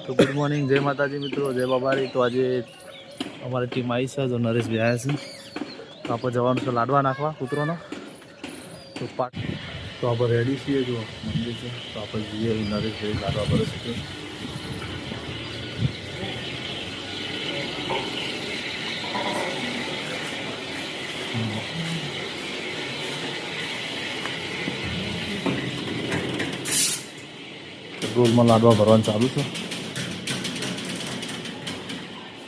તો good morning, જય માતાજી મિત્રો, જય બાબારી। તો આજે અમારી ટીમ આવી છે, જો નરેશભાઈ આવ્યા છે, તો આપણે જવાનું છે લાડવા નાખવા કૂતરોનો। તો આપણે રેડી છીએ, જો મંદિર છે, તો આપણે જઈએ નરેશભાઈ લાડવા ભરે છે। ડોલમાં લાડવા ભરવાનું ચાલુ છે,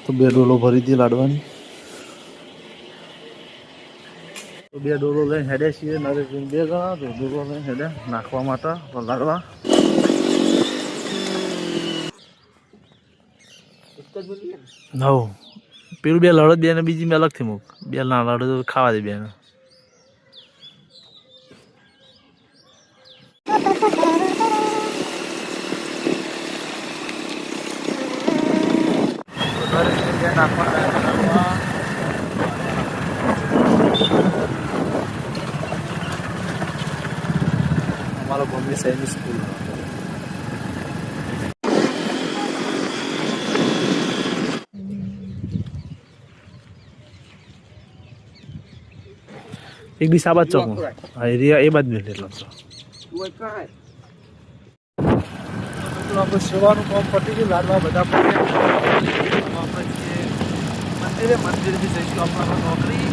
તો 2 ડોલો ભરી હતી લાડવાની। તો 2 ડોલો લઈને હેડે છીએ નરેશભાઈ 2 જણા, તો ડોલો લઈને હેડે નાખવા માટે લાડવા। હવ પેલું 2 લડત 2 ને બીજી મેં અલગથી મૂક, 2 ના લડત ખાવા દે 2 ને। हमारा बॉम्बे सैनिक स्कूल एक दिशा बात चौक एरिया ये बात मिल रहा तो આપણે સેવાનું કામ પતી ગયું, લાડવા બધા પત્યા। આપણે મંદિરે જઈશું, આપણા નોકરી